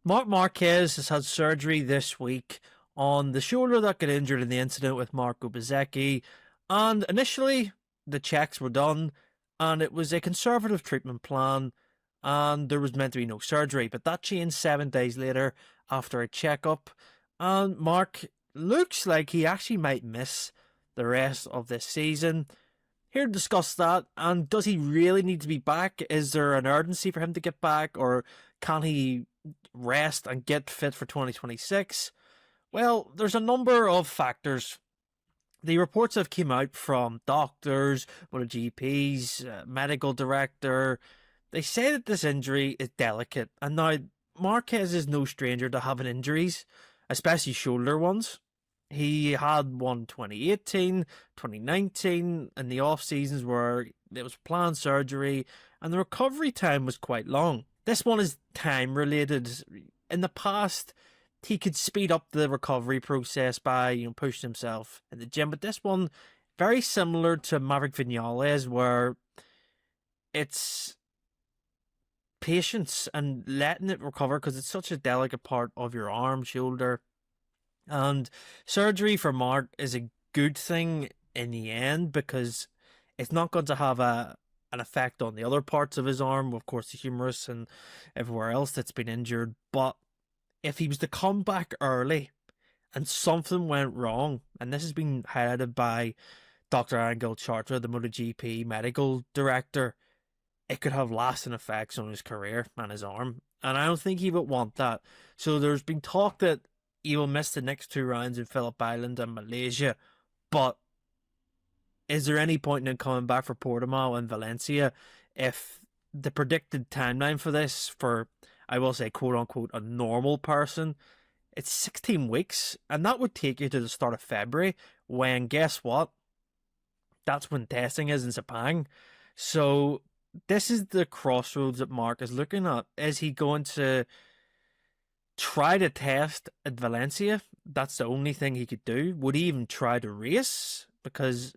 Marc Marquez has had surgery this week on the shoulder that got injured in the incident with Marco Bezzecchi, and initially the checks were done and it was a conservative treatment plan and there was meant to be no surgery, but that changed 7 days later after a checkup, and Marc looks like he actually might miss the rest of this season. Here to discuss that, and does he really need to be back? Is there an urgency for him to get back, or can he rest and get fit for 2026? Well, there's a number of factors. The reports have come out from doctors, MotoGP's medical director. They say that this injury is delicate, and now Marquez is no stranger to having injuries, especially shoulder ones. He had one 2018, 2019, in the off seasons where it was planned surgery, and the recovery time was quite long. This one is time related. In the past, he could speed up the recovery process by pushing himself in the gym, but this one very similar to Maverick Vinales, where it's patience and letting it recover because it's such a delicate part of your arm, shoulder. And surgery for Marc is a good thing in the end because it's not going to have an effect on the other parts of his arm, of course, the humerus and everywhere else that's been injured. But if he was to come back early and something went wrong, and this has been highlighted by Dr. Charte, the MotoGP medical director, it could have lasting effects on his career and his arm. And I don't think he would want that. So there's been talk that he will miss the next 2 rounds in Phillip Island and Malaysia. But is there any point in him coming back for Portimao and Valencia if the predicted timeline for this, for, I will say, quote unquote, a normal person, it's 16 weeks, and that would take you to the start of February, when, guess what? That's when testing is in Sepang. So this is the crossroads that Marc is looking at. Is he going to try to test at Valencia? That's the only thing he could do. Would he even try to race? Because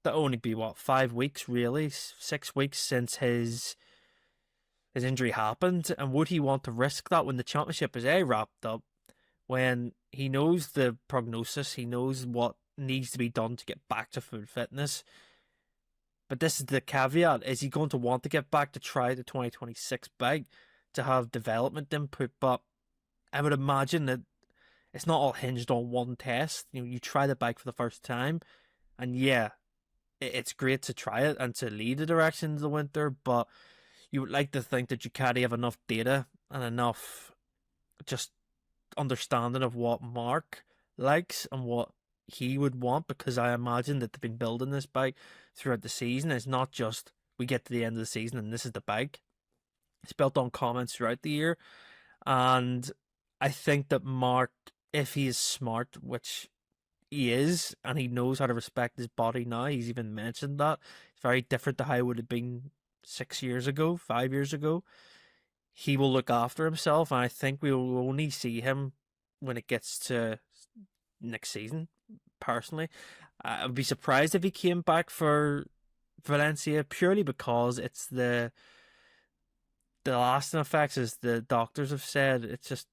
that only be 5 weeks, really, 6 weeks since his injury happened. And would he want to risk that when the championship is wrapped up, when he knows the prognosis, he knows what needs to be done to get back to full fitness? But this is the caveat. Is he going to want to get back to try the 2026 bike to have development input? But I would imagine that it's not all hinged on one test. You try the bike for the first time, and yeah, it's great to try it and to lead the direction of the winter, but you would like to think that Ducati have enough data and enough just understanding of what Marc likes and what he would want, because I imagine that they've been building this bike throughout the season. It's not just we get to the end of the season and this is the bike. It's built on comments throughout the year, and I think that Marc, if he is smart, which he is, and he knows how to respect his body now, he's even mentioned that. It's very different to how it would have been 6 years ago, 5 years ago. He will look after himself, and I think we will only see him when it gets to next season, personally. I would be surprised if he came back for Valencia, purely because it's the lasting effects, as the doctors have said. It's just,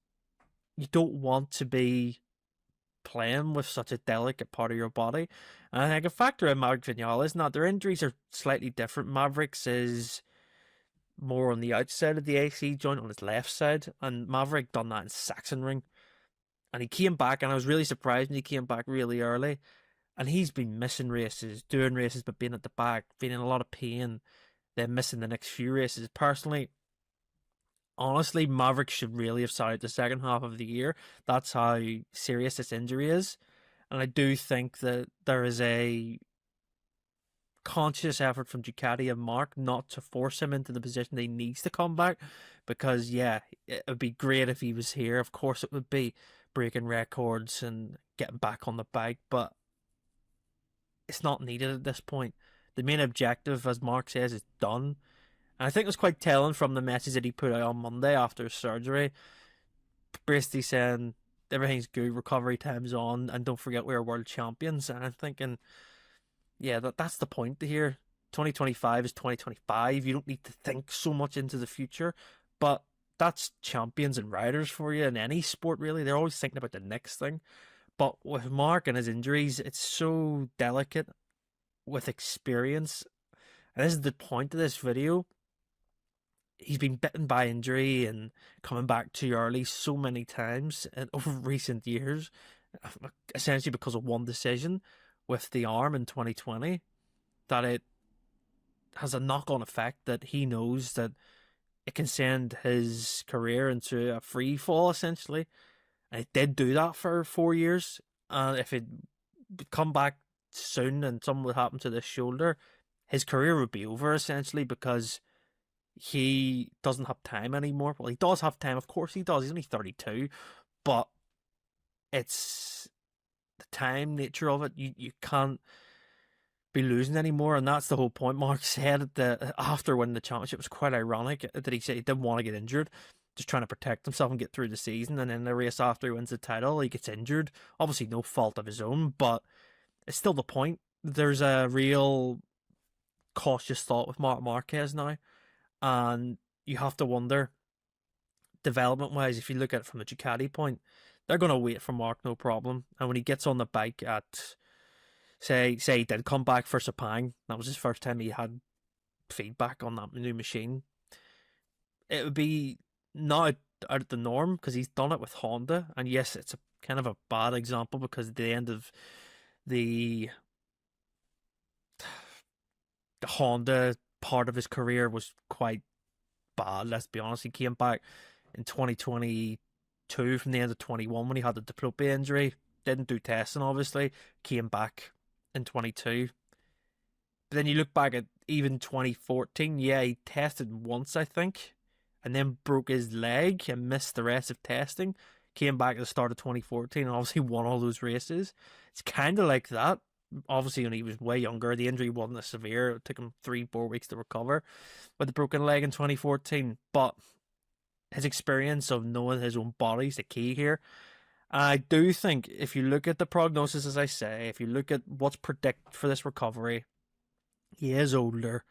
you don't want to be playing with such a delicate part of your body. And I think a factor in Maverick Vinales, not their injuries are slightly different. Maverick's is more on the outside of the AC joint on his left side, and Maverick done that in Sachsenring. And he came back, and I was really surprised when he came back really early. And he's been missing races, doing races, but being at the back, being in a lot of pain, then missing the next few races. Personally, honestly, Maverick should really have started the second half of the year. That's how serious this injury is. And I do think that there is a conscious effort from Ducati and Marc not to force him into the position that he needs to come back. Because, yeah, it would be great if he was here. Of course it would be, breaking records and getting back on the bike. But it's not needed at this point. The main objective, as Marc says, is done. And I think it was quite telling from the message that he put out on Monday after his surgery, basically saying everything's good, recovery time's on, and don't forget we're world champions. And I'm thinking, yeah, that's the point here. 2025 is 2025. You don't need to think so much into the future. But that's champions and riders for you in any sport, really. They're always thinking about the next thing. But with Mark and his injuries, it's so delicate with experience. And this is the point of this video. He's been bitten by injury and coming back too early so many times over recent years, essentially because of one decision with the arm in 2020, that it has a knock-on effect that he knows that it can send his career into a free fall, essentially. And it did do that for 4 years. And if it would come back soon and something would happen to this shoulder, his career would be over, essentially, because he doesn't have time anymore. Well, he does have time, of course he does. He's only 32, but it's the time nature of it. You can't be losing anymore, and that's the whole point. Mark said that after winning the championship, it was quite ironic that he said he didn't want to get injured, just trying to protect himself and get through the season. And then the race after he wins the title, he gets injured. Obviously, no fault of his own, but it's still the point. There's a real cautious thought with Marc Marquez now. And you have to wonder, development-wise, if you look at it from the Ducati point, they're going to wait for Mark, no problem. And when he gets on the bike at, say he did come back for Sepang, that was his first time he had feedback on that new machine, it would be not out of the norm because he's done it with Honda. And yes, it's a kind of a bad example because at the end of the Honda part of his career was quite bad, let's be honest. He came back in 2022 from the end of 21 when he had the diplopia injury. Didn't do testing, obviously. Came back in 22. But then you look back at even 2014, yeah, he tested once, I think, and then broke his leg and missed the rest of testing. Came back at the start of 2014 and obviously won all those races. It's kind of like that. Obviously, when he was way younger, the injury wasn't as severe. It took him 3-4 weeks to recover with the broken leg in 2014. But his experience of knowing his own body is the key here. And I do think if you look at the prognosis, as I say, if you look at what's predicted for this recovery, he is older.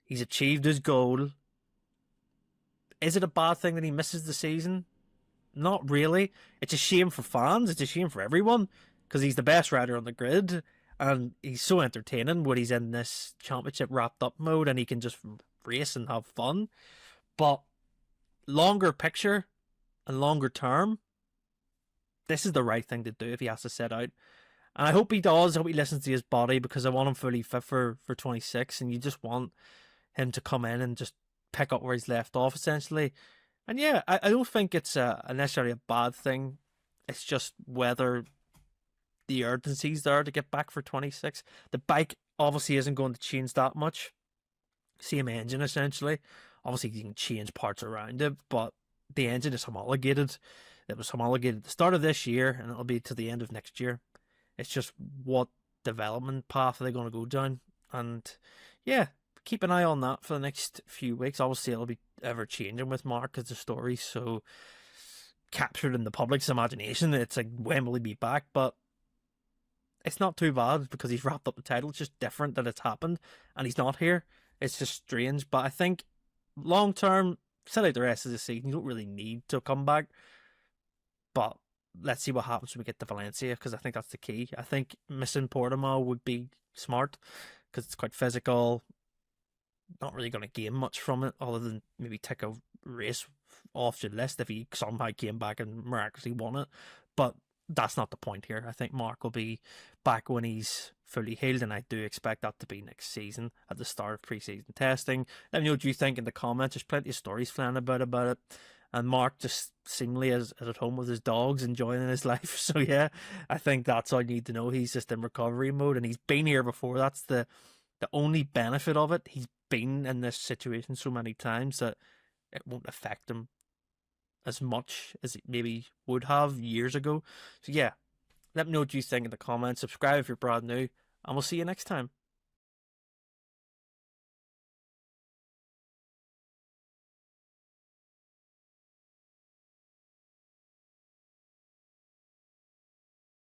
He's achieved his goal. Is it a bad thing that he misses the season? Not really. It's a shame for fans. It's a shame for everyone because he's the best rider on the grid. And he's so entertaining when he's in this championship wrapped up mode and he can just race and have fun. But longer picture and longer term, this is the right thing to do if he has to set out. And I hope he does. I hope he listens to his body because I want him fully fit for 26. And you just want him to come in and just pick up where he's left off, essentially. And yeah, I don't think it's necessarily a bad thing. It's just whether the urgency's there to get back for 26. The bike obviously isn't going to change that much. Same engine, essentially. Obviously, you can change parts around it, but the engine is homologated. It was homologated at the start of this year, and it'll be to the end of next year. It's just what development path are they going to go down? And yeah, keep an eye on that for the next few weeks. Obviously, it'll be ever-changing with Mark because the story's so captured in the public's imagination. It's like, when will he be back? But it's not too bad because he's wrapped up the title. It's just different that it's happened and he's not here. It's just strange. But I think long term, sit out the rest of the season. You don't really need to come back. But let's see what happens when we get to Valencia because I think that's the key. I think missing Portimao would be smart because it's quite physical. Not really going to gain much from it other than maybe take a race off your list if he somehow came back and miraculously won it. But that's not the point here. I think Mark will be back when he's fully healed, and I do expect that to be next season at the start of pre-season testing. Let me know what you think in the comments. There's plenty of stories flying about it. And Mark just seemingly is at home with his dogs, enjoying his life. So yeah, I think that's all you need to know. He's just in recovery mode, and he's been here before. That's the only benefit of it. He's been in this situation so many times that it won't affect him as much as it maybe would have years ago. So yeah, let me know what you think in the comments. Subscribe if you're brand new, and we'll see you next time.